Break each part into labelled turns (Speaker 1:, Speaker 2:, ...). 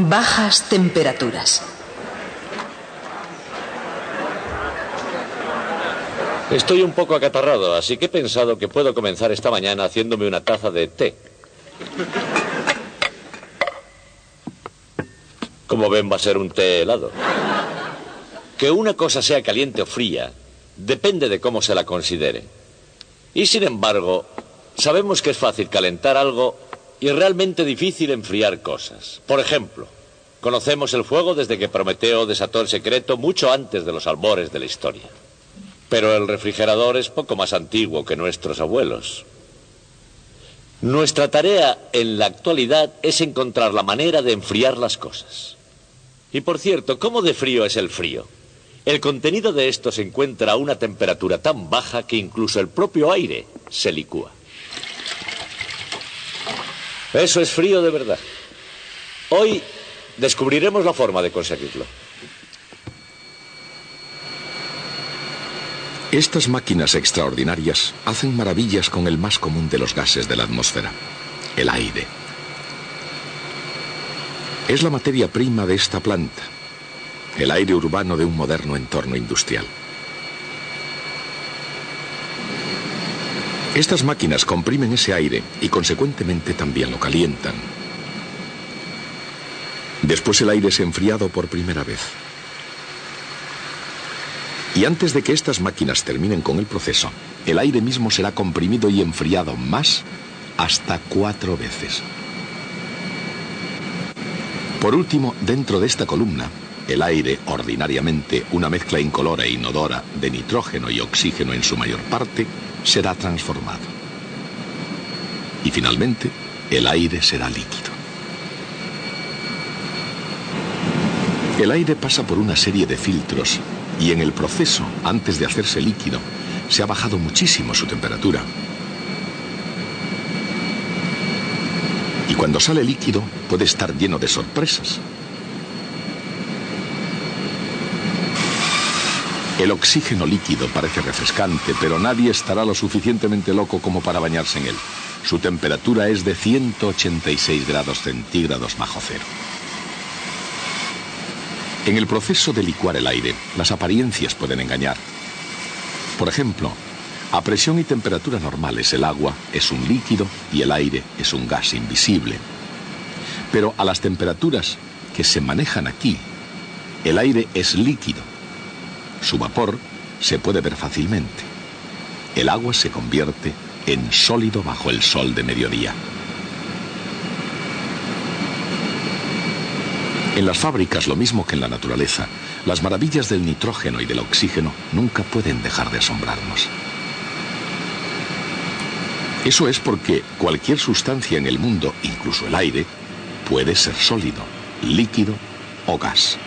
Speaker 1: Bajas temperaturas.
Speaker 2: Estoy un poco acatarrado, así que he pensado que puedo comenzar esta mañana haciéndome una taza de té. Como ven, va a ser un té helado. Que una cosa sea caliente o fría depende de cómo se la considere. Y sin embargo, sabemos que es fácil calentar algo y realmente difícil enfriar cosas. Por ejemplo, conocemos el fuego desde que Prometeo desató el secreto mucho antes de los albores de la historia. Pero el refrigerador es poco más antiguo que nuestros abuelos. Nuestra tarea en la actualidad es encontrar la manera de enfriar las cosas. Y por cierto, ¿cómo de frío es el frío? El contenido de esto se encuentra a una temperatura tan baja que incluso el propio aire se licúa. Eso es frío de verdad. Hoy descubriremos la forma de conseguirlo.
Speaker 3: Estas máquinas extraordinarias hacen maravillas con el más común de los gases de la atmósfera, el aire. Es la materia prima de esta planta, el aire urbano de un moderno entorno industrial. Estas máquinas comprimen ese aire y consecuentemente también lo calientan. Después el aire es enfriado por primera vez. Y antes de que estas máquinas terminen con el proceso, el aire mismo será comprimido y enfriado más hasta 4 veces. Por último, dentro de esta columna, el aire, ordinariamente una mezcla incolora e inodora de nitrógeno y oxígeno en su mayor parte, será transformado. Y finalmente, el aire será líquido. El aire pasa por una serie de filtros y en el proceso, antes de hacerse líquido, se ha bajado muchísimo su temperatura. Y cuando sale líquido, puede estar lleno de sorpresas. El oxígeno líquido parece refrescante, pero nadie estará lo suficientemente loco como para bañarse en él. Su temperatura es de 186 grados centígrados bajo cero. En el proceso de licuar el aire, las apariencias pueden engañar. Por ejemplo, a presión y temperatura normales el agua es un líquido y el aire es un gas invisible. Pero a las temperaturas que se manejan aquí, el aire es líquido. Su vapor se puede ver fácilmente. El agua se convierte en sólido bajo el sol de mediodía. En las fábricas, lo mismo que en la naturaleza, las maravillas del nitrógeno y del oxígeno nunca pueden dejar de asombrarnos. Eso es porque cualquier sustancia en el mundo, incluso el aire, puede ser sólido, líquido o gas.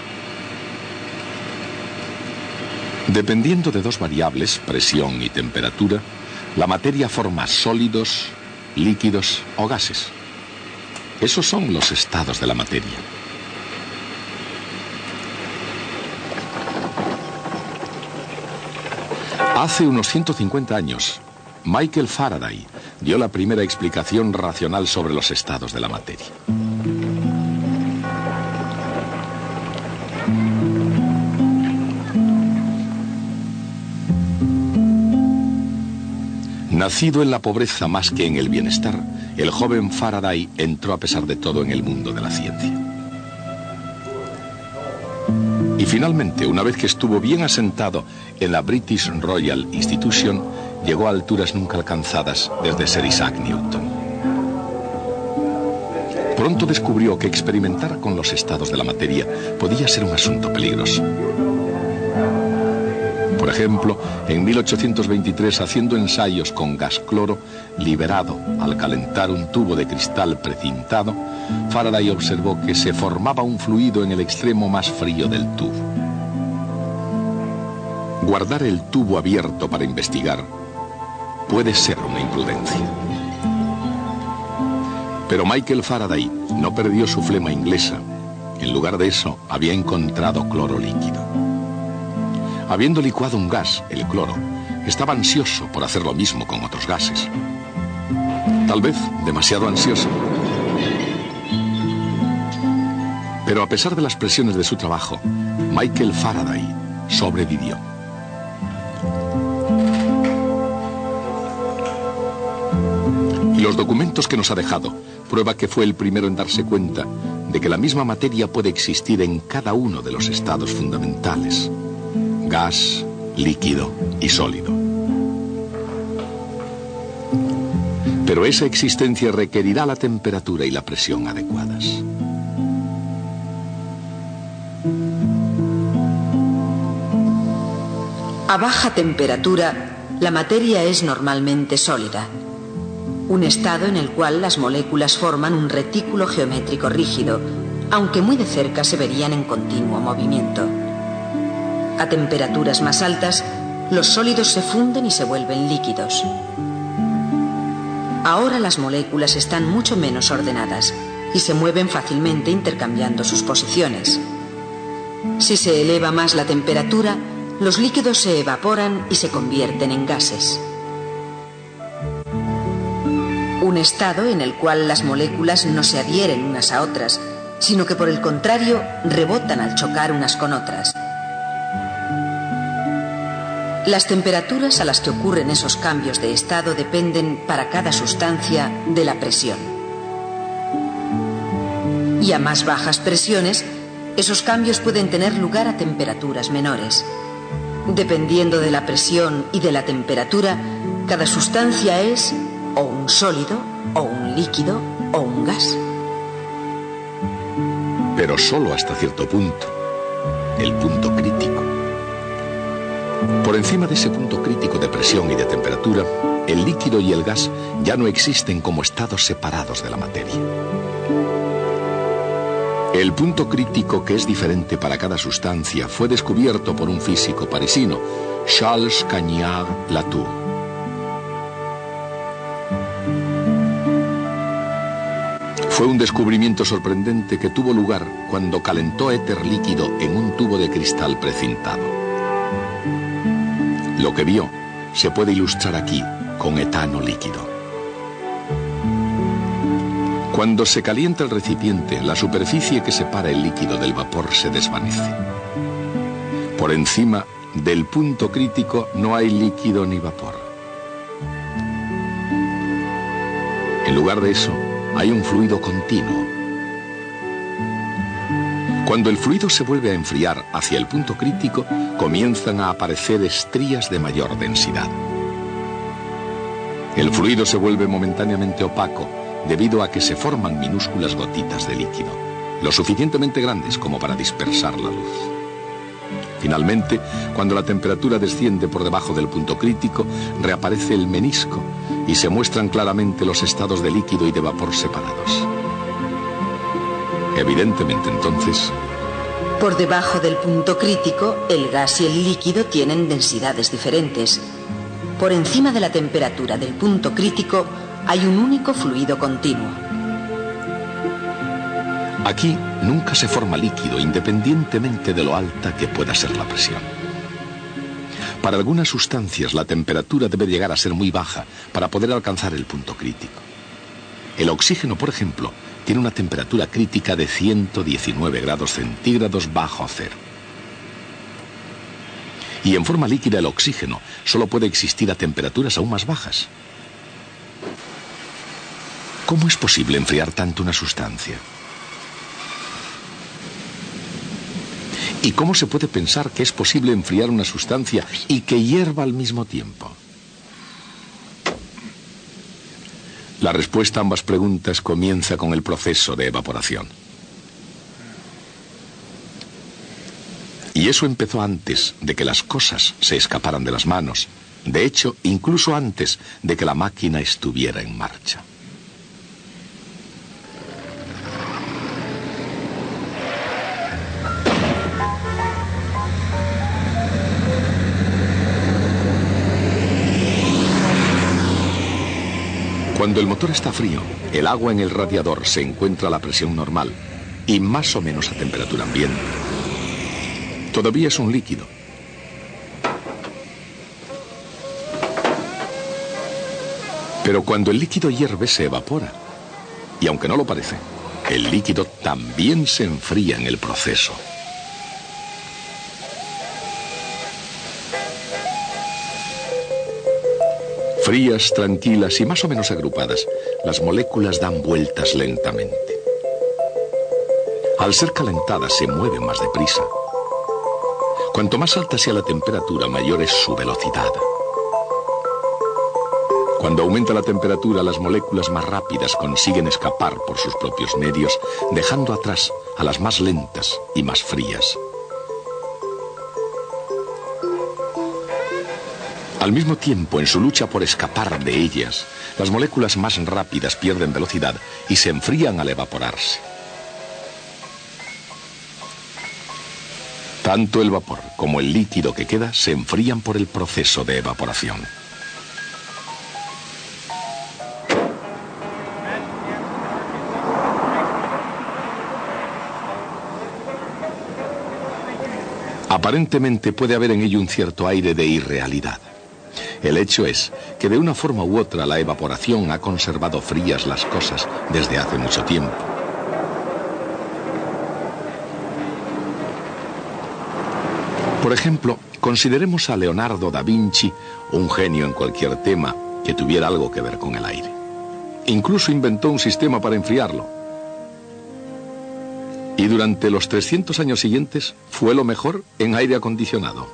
Speaker 3: Dependiendo de dos variables, presión y temperatura, la materia forma sólidos, líquidos o gases. Esos son los estados de la materia. Hace unos 150 años, Michael Faraday dio la primera explicación racional sobre los estados de la materia. Nacido en la pobreza más que en el bienestar, el joven Faraday entró a pesar de todo en el mundo de la ciencia. Y finalmente, una vez que estuvo bien asentado en la British Royal Institution, llegó a alturas nunca alcanzadas desde Sir Isaac Newton. Pronto descubrió que experimentar con los estados de la materia podía ser un asunto peligroso. Por ejemplo, en 1823, haciendo ensayos con gas cloro liberado al calentar un tubo de cristal precintado, Faraday observó que se formaba un fluido en el extremo más frío del tubo. Guardar el tubo abierto para investigar puede ser una imprudencia. Pero Michael Faraday no perdió su flema inglesa. En lugar de eso, había encontrado cloro líquido. Habiendo licuado un gas, el cloro, estaba ansioso por hacer lo mismo con otros gases. Tal vez demasiado ansioso. Pero a pesar de las presiones de su trabajo, Michael Faraday sobrevivió. Y los documentos que nos ha dejado prueba que fue el primero en darse cuenta de que la misma materia puede existir en cada uno de los estados fundamentales: gas, líquido y sólido. Pero esa existencia requerirá la temperatura y la presión adecuadas.
Speaker 1: A baja temperatura, la materia es normalmente sólida, un estado en el cual las moléculas forman un retículo geométrico rígido, aunque muy de cerca se verían en continuo movimiento. A temperaturas más altas, los sólidos se funden y se vuelven líquidos. Ahora las moléculas están mucho menos ordenadas y se mueven fácilmente intercambiando sus posiciones. Si se eleva más la temperatura, los líquidos se evaporan y se convierten en gases. Un estado en el cual las moléculas no se adhieren unas a otras, sino que por el contrario rebotan al chocar unas con otras. Las temperaturas a las que ocurren esos cambios de estado dependen para cada sustancia de la presión. Y a más bajas presiones, esos cambios pueden tener lugar a temperaturas menores. Dependiendo de la presión y de la temperatura, cada sustancia es o un sólido, o un líquido, o un gas.
Speaker 3: Pero solo hasta cierto punto, el punto crítico. Por encima de ese punto crítico de presión y de temperatura, el líquido y el gas ya no existen como estados separados de la materia. El punto crítico, que es diferente para cada sustancia, fue descubierto por un físico parisino, Charles Cagnard-Latour. Fue un descubrimiento sorprendente que tuvo lugar cuando calentó éter líquido en un tubo de cristal precintado. Lo que vio se puede ilustrar aquí con etano líquido. Cuando se calienta el recipiente, la superficie que separa el líquido del vapor se desvanece. Por encima del punto crítico no hay líquido ni vapor. En lugar de eso, hay un fluido continuo. Cuando el fluido se vuelve a enfriar hacia el punto crítico, comienzan a aparecer estrías de mayor densidad. El fluido se vuelve momentáneamente opaco debido a que se forman minúsculas gotitas de líquido, lo suficientemente grandes como para dispersar la luz. Finalmente, cuando la temperatura desciende por debajo del punto crítico, reaparece el menisco y se muestran claramente los estados de líquido y de vapor separados. Evidentemente, entonces,
Speaker 1: por debajo del punto crítico, el gas y el líquido tienen densidades diferentes. Por encima de la temperatura del punto crítico, hay un único fluido continuo.
Speaker 3: Aquí nunca se forma líquido independientemente de lo alta que pueda ser la presión. Para algunas sustancias la temperatura debe llegar a ser muy baja para poder alcanzar el punto crítico. El oxígeno, por ejemplo, tiene una temperatura crítica de 119 grados centígrados bajo cero. Y en forma líquida el oxígeno solo puede existir a temperaturas aún más bajas. ¿Cómo es posible enfriar tanto una sustancia? ¿Y cómo se puede pensar que es posible enfriar una sustancia y que hierva al mismo tiempo? La respuesta a ambas preguntas comienza con el proceso de evaporación. Y eso empezó antes de que las cosas se escaparan de las manos. De hecho, incluso antes de que la máquina estuviera en marcha. Cuando el motor está frío, el agua en el radiador se encuentra a la presión normal y más o menos a temperatura ambiente. Todavía es un líquido. Pero cuando el líquido hierve, se evapora. Y aunque no lo parece, El líquido también se enfría en el proceso. Frías, tranquilas y más o menos agrupadas, las moléculas dan vueltas lentamente. Al ser calentadas se mueven más deprisa. Cuanto más alta sea la temperatura, mayor es su velocidad. Cuando aumenta la temperatura, las moléculas más rápidas consiguen escapar por sus propios medios, dejando atrás a las más lentas y más frías. Al mismo tiempo, en su lucha por escapar de ellas, las moléculas más rápidas pierden velocidad y se enfrían al evaporarse. Tanto el vapor como el líquido que queda se enfrían por el proceso de evaporación. Aparentemente puede haber en ello un cierto aire de irrealidad. El hecho es que de una forma u otra la evaporación ha conservado frías las cosas desde hace mucho tiempo. Por ejemplo, consideremos a Leonardo da Vinci, un genio en cualquier tema que tuviera algo que ver con el aire. Incluso inventó un sistema para enfriarlo. Y durante los 300 años siguientes fue lo mejor en aire acondicionado.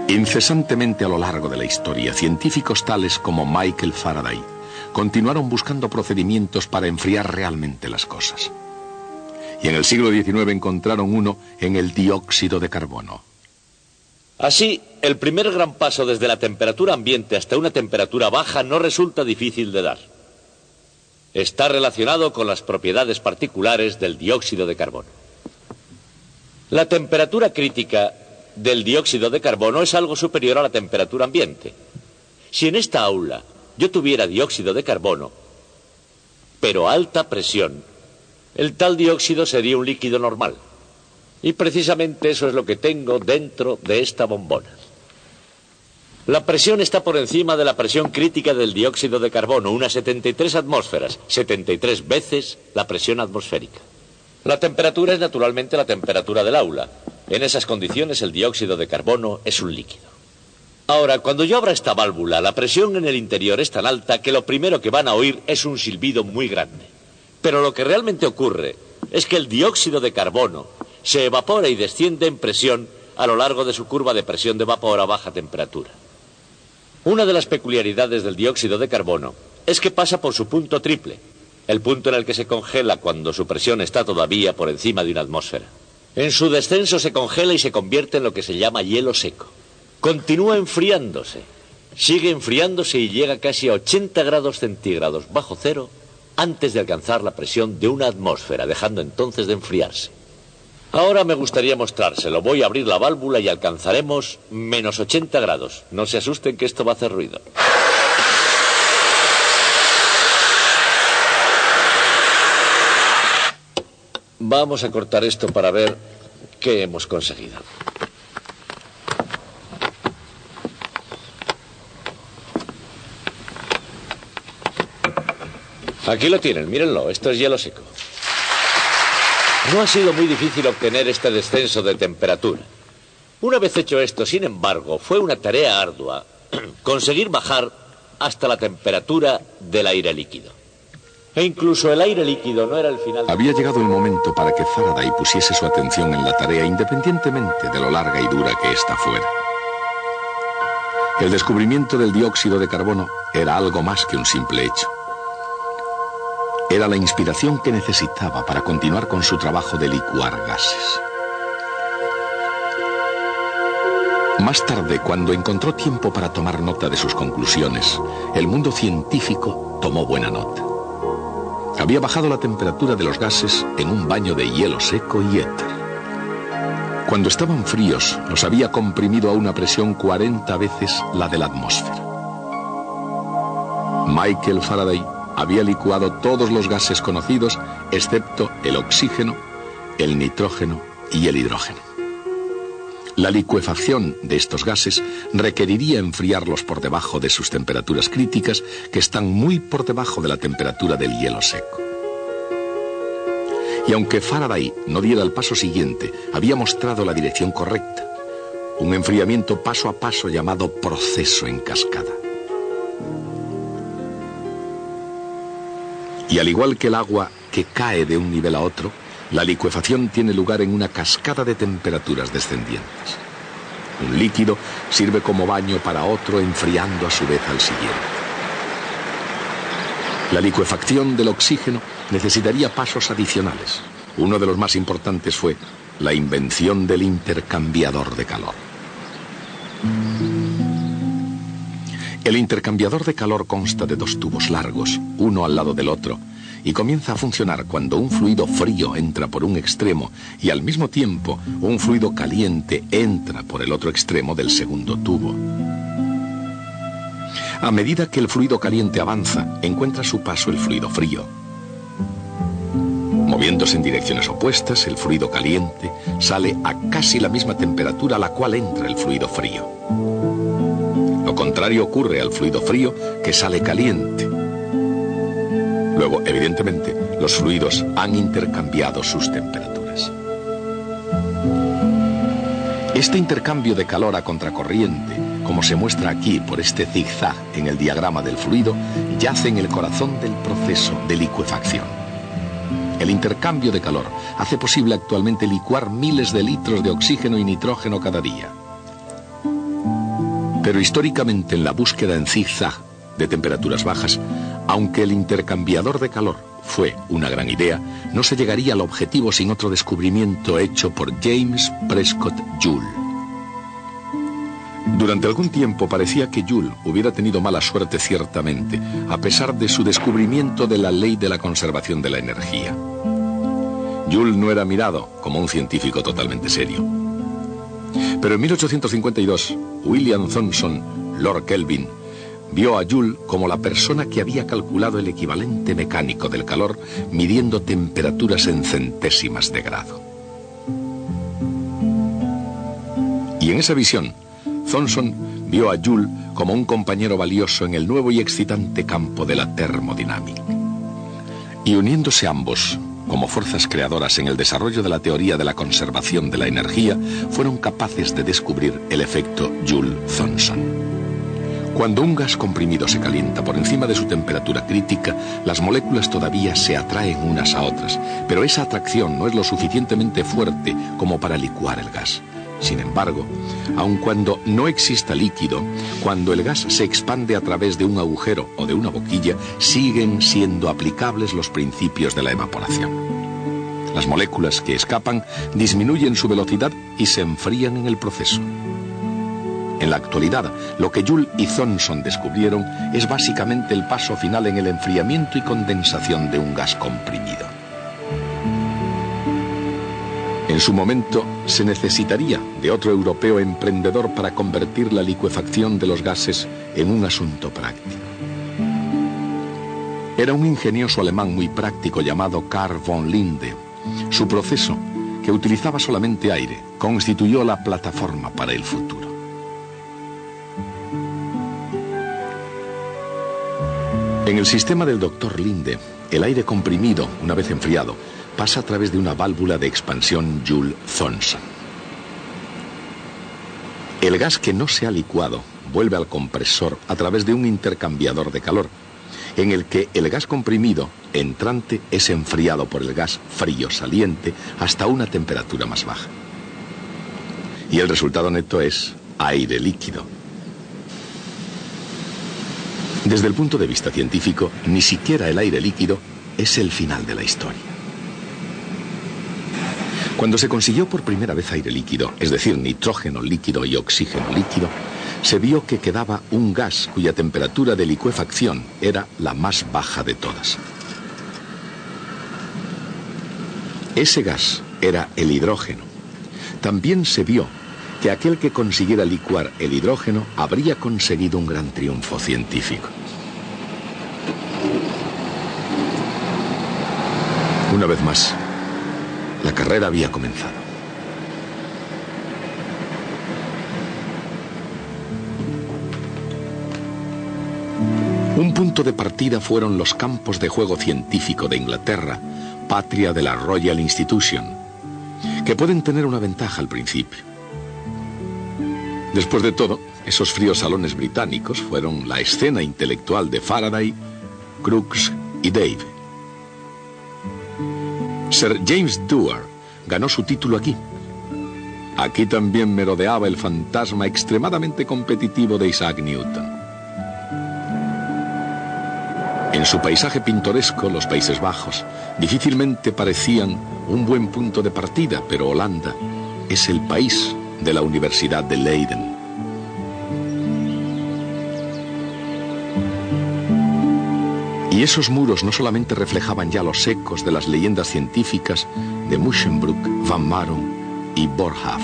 Speaker 3: Incesantemente a lo largo de la historia, científicos tales como Michael Faraday continuaron buscando procedimientos para enfriar realmente las cosas. Y en el siglo XIX encontraron uno en el dióxido de carbono.
Speaker 2: Así, el primer gran paso desde la temperatura ambiente hasta una temperatura baja no resulta difícil de dar. Está relacionado con las propiedades particulares del dióxido de carbono. La temperatura crítica del dióxido de carbono es algo superior a la temperatura ambiente. Si en esta aula yo tuviera dióxido de carbono, pero a alta presión, el tal dióxido sería un líquido normal. Y precisamente eso es lo que tengo dentro de esta bombona. La presión está por encima de la presión crítica del dióxido de carbono, unas 73 atmósferas, 73 veces la presión atmosférica. La temperatura es naturalmente la temperatura del aula. En esas condiciones el dióxido de carbono es un líquido. Ahora, cuando yo abra esta válvula, la presión en el interior es tan alta que lo primero que van a oír es un silbido muy grande. Pero lo que realmente ocurre es que el dióxido de carbono se evapora y desciende en presión a lo largo de su curva de presión de vapor a baja temperatura. Una de las peculiaridades del dióxido de carbono es que pasa por su punto triple, el punto en el que se congela cuando su presión está todavía por encima de una atmósfera. En su descenso se congela y se convierte en lo que se llama hielo seco. Continúa enfriándose, sigue enfriándose y llega casi a 80 grados centígrados bajo cero antes de alcanzar la presión de una atmósfera, dejando entonces de enfriarse. Ahora me gustaría mostrárselo. Voy a abrir la válvula y alcanzaremos menos 80 grados. No se asusten que esto va a hacer ruido. Vamos a cortar esto para ver qué hemos conseguido. Aquí lo tienen, mírenlo, esto es hielo seco. No ha sido muy difícil obtener este descenso de temperatura. Una vez hecho esto, sin embargo, fue una tarea ardua conseguir bajar hasta la temperatura del aire líquido. E incluso el aire líquido no era el final.
Speaker 3: Había llegado el momento para que Faraday pusiese su atención en la tarea, independientemente de lo larga y dura que ésta fuera. El descubrimiento del dióxido de carbono era algo más que un simple hecho. Era la inspiración que necesitaba para continuar con su trabajo de licuar gases. Más tarde, cuando encontró tiempo para tomar nota de sus conclusiones, el mundo científico tomó buena nota. Había bajado la temperatura de los gases en un baño de hielo seco y éter. Cuando estaban fríos, los había comprimido a una presión 40 veces la de la atmósfera. Michael Faraday había licuado todos los gases conocidos, excepto el oxígeno, el nitrógeno y el hidrógeno. La licuefacción de estos gases requeriría enfriarlos por debajo de sus temperaturas críticas, que están muy por debajo de la temperatura del hielo seco. Y aunque Faraday no diera el paso siguiente, había mostrado la dirección correcta: un enfriamiento paso a paso llamado proceso en cascada. Y al igual que el agua que cae de un nivel a otro, la licuefacción tiene lugar en una cascada de temperaturas descendientes. Un líquido sirve como baño para otro, enfriando a su vez al siguiente. La licuefacción del oxígeno necesitaría pasos adicionales. Uno de los más importantes fue la invención del intercambiador de calor. El intercambiador de calor consta de dos tubos largos, uno al lado del otro, y comienza a funcionar cuando un fluido frío entra por un extremo y al mismo tiempo un fluido caliente entra por el otro extremo del segundo tubo. A medida que el fluido caliente avanza, encuentra a su paso el fluido frío. Moviéndose en direcciones opuestas, el fluido caliente sale a casi la misma temperatura a la cual entra el fluido frío. Lo contrario ocurre al fluido frío, que sale caliente. Luego, evidentemente, los fluidos han intercambiado sus temperaturas. Este intercambio de calor a contracorriente, como se muestra aquí por este zigzag en el diagrama del fluido, yace en el corazón del proceso de licuefacción. El intercambio de calor hace posible actualmente licuar miles de litros de oxígeno y nitrógeno cada día. Pero históricamente, en la búsqueda en zigzag de temperaturas bajas, aunque el intercambiador de calor fue una gran idea, no se llegaría al objetivo sin otro descubrimiento hecho por James Prescott Joule. Durante algún tiempo parecía que Joule hubiera tenido mala suerte, ciertamente, a pesar de su descubrimiento de la ley de la conservación de la energía. Joule no era mirado como un científico totalmente serio. Pero en 1852, William Thomson, Lord Kelvin, vio a Joule como la persona que había calculado el equivalente mecánico del calor, midiendo temperaturas en centésimas de grado. Y en esa visión, Thomson vio a Joule como un compañero valioso en el nuevo y excitante campo de la termodinámica. Y uniéndose ambos como fuerzas creadoras en el desarrollo de la teoría de la conservación de la energía, fueron capaces de descubrir el efecto Joule-Thomson. Cuando un gas comprimido se calienta por encima de su temperatura crítica, las moléculas todavía se atraen unas a otras, pero esa atracción no es lo suficientemente fuerte como para licuar el gas. Sin embargo, aun cuando no exista líquido, cuando el gas se expande a través de un agujero o de una boquilla, siguen siendo aplicables los principios de la evaporación. Las moléculas que escapan disminuyen su velocidad y se enfrían en el proceso. En la actualidad, lo que Joule y Thomson descubrieron es básicamente el paso final en el enfriamiento y condensación de un gas comprimido. En su momento, se necesitaría de otro europeo emprendedor para convertir la licuefacción de los gases en un asunto práctico. Era un ingenioso alemán muy práctico llamado Carl von Linde. Su proceso, que utilizaba solamente aire, constituyó la plataforma para el futuro. En el sistema del Dr. Linde, el aire comprimido, una vez enfriado, pasa a través de una válvula de expansión Joule-Thomson. El gas que no se ha licuado vuelve al compresor a través de un intercambiador de calor, en el que el gas comprimido entrante es enfriado por el gas frío saliente hasta una temperatura más baja. Y el resultado neto es aire líquido. Desde el punto de vista científico, ni siquiera el aire líquido es el final de la historia. Cuando se consiguió por primera vez aire líquido, es decir, nitrógeno líquido y oxígeno líquido, se vio que quedaba un gas cuya temperatura de licuefacción era la más baja de todas. Ese gas era el hidrógeno. También se vio que aquel que consiguiera licuar el hidrógeno habría conseguido un gran triunfo científico. Una vez más, la carrera había comenzado. Un punto de partida fueron los campos de juego científico de Inglaterra, patria de la Royal Institution, que pueden tener una ventaja al principio. Después de todo, esos fríos salones británicos fueron la escena intelectual de Faraday, Crookes y Dave. Sir James Dewar ganó su título aquí. Aquí también merodeaba el fantasma extremadamente competitivo de Isaac Newton. En su paisaje pintoresco, los Países Bajos difícilmente parecían un buen punto de partida, pero Holanda es el país de la Universidad de Leiden. Y esos muros no solamente reflejaban ya los ecos de las leyendas científicas de Muschenbroek, Van Marum y Boerhaave.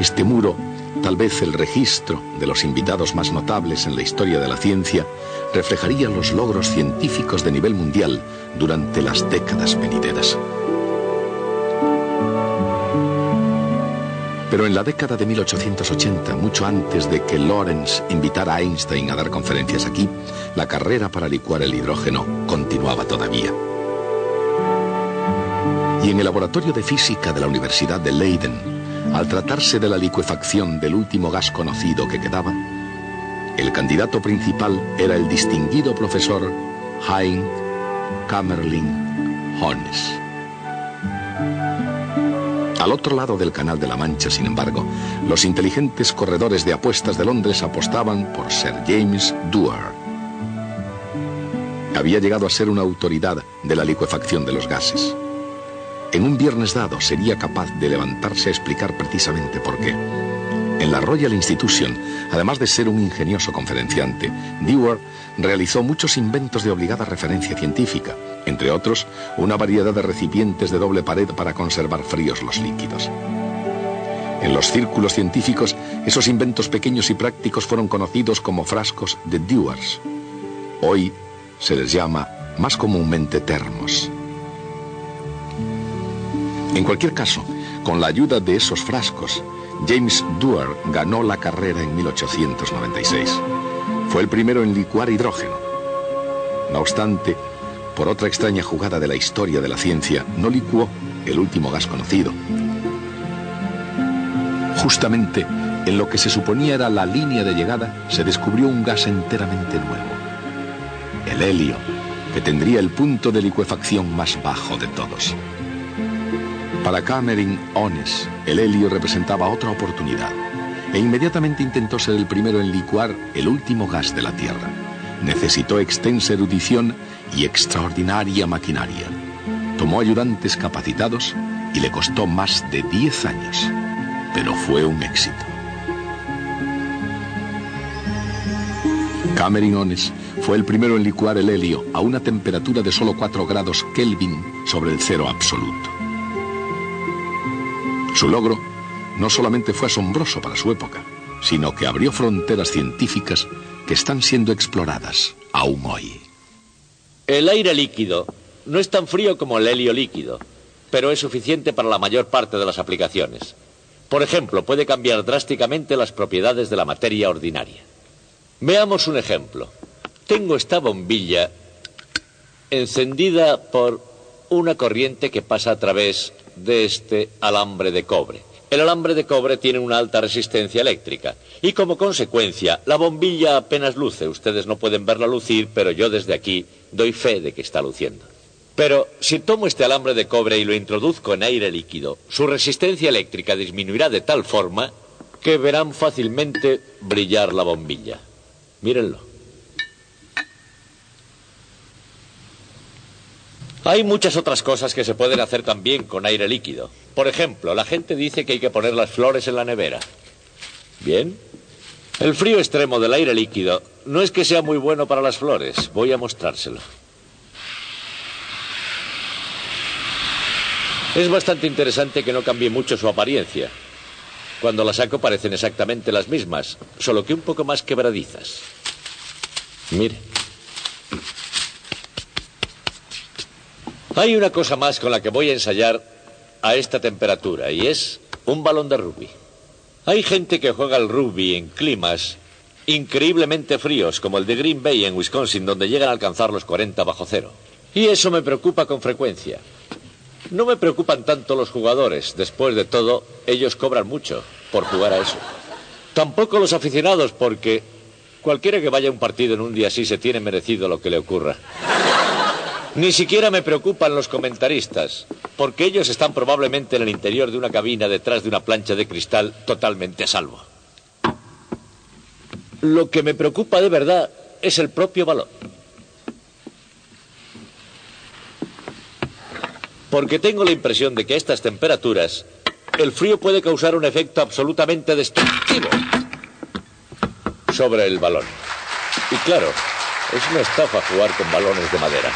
Speaker 3: Este muro, tal vez el registro de los invitados más notables en la historia de la ciencia, reflejaría los logros científicos de nivel mundial durante las décadas venideras. Pero en la década de 1880, mucho antes de que Lorentz invitara a Einstein a dar conferencias aquí, la carrera para licuar el hidrógeno continuaba todavía. Y en el laboratorio de física de la Universidad de Leiden, al tratarse de la licuefacción del último gas conocido que quedaba, el candidato principal era el distinguido profesor Hein Kamerlingh Onnes. Al otro lado del Canal de la Mancha, sin embargo, los inteligentes corredores de apuestas de Londres apostaban por Sir James Dewar. Había llegado a ser una autoridad de la licuefacción de los gases. En un viernes dado sería capaz de levantarse a explicar precisamente por qué. En la Royal Institution, además de ser un ingenioso conferenciante, Dewar realizó muchos inventos de obligada referencia científica, entre otros, una variedad de recipientes de doble pared para conservar fríos los líquidos. En los círculos científicos, esos inventos pequeños y prácticos fueron conocidos como frascos de Dewars. Hoy se les llama más comúnmente termos. En cualquier caso, con la ayuda de esos frascos, James Dewar ganó la carrera en 1896. Fue el primero en licuar hidrógeno. No obstante, por otra extraña jugada de la historia de la ciencia, no licuó el último gas conocido. Justamente en lo que se suponía era la línea de llegada, se descubrió un gas enteramente nuevo: el helio, que tendría el punto de licuefacción más bajo de todos. Para Kamerlingh Onnes, el helio representaba otra oportunidad, e inmediatamente intentó ser el primero en licuar el último gas de la Tierra. Necesitó extensa erudición y extraordinaria maquinaria. Tomó ayudantes capacitados y le costó más de 10 años, pero fue un éxito. Kamerlingh Onnes fue el primero en licuar el helio a una temperatura de solo 4 grados Kelvin sobre el cero absoluto. Su logro no solamente fue asombroso para su época, sino que abrió fronteras científicas que están siendo exploradas aún hoy.
Speaker 2: El aire líquido no es tan frío como el helio líquido, pero es suficiente para la mayor parte de las aplicaciones. Por ejemplo, puede cambiar drásticamente las propiedades de la materia ordinaria. Veamos un ejemplo. Tengo esta bombilla encendida por una corriente que pasa a través de este alambre de cobre. El alambre de cobre tiene una alta resistencia eléctrica y como consecuencia la bombilla apenas luce. Ustedes no pueden verla lucir, pero yo desde aquí doy fe de que está luciendo. Pero si tomo este alambre de cobre y lo introduzco en aire líquido, su resistencia eléctrica disminuirá de tal forma que verán fácilmente brillar la bombilla. Mírenlo. Hay muchas otras cosas que se pueden hacer también con aire líquido. Por ejemplo, la gente dice que hay que poner las flores en la nevera. Bien. El frío extremo del aire líquido no es que sea muy bueno para las flores. Voy a mostrárselo. Es bastante interesante que no cambie mucho su apariencia. Cuando las saco parecen exactamente las mismas, solo que un poco más quebradizas. Mire. Hay una cosa más con la que voy a ensayar a esta temperatura, y es un balón de rugby. Hay gente que juega al rugby en climas increíblemente fríos, como el de Green Bay en Wisconsin, donde llegan a alcanzar los 40 bajo cero. Y eso me preocupa con frecuencia. No me preocupan tanto los jugadores. Después de todo, ellos cobran mucho por jugar a eso. Tampoco los aficionados, porque cualquiera que vaya a un partido en un día así se tiene merecido lo que le ocurra. Ni siquiera me preocupan los comentaristas, porque ellos están probablemente en el interior de una cabina detrás de una plancha de cristal totalmente a salvo. Lo que me preocupa de verdad es el propio balón. Porque tengo la impresión de que a estas temperaturas el frío puede causar un efecto absolutamente destructivo sobre el balón. Y claro, es una estafa jugar con balones de madera.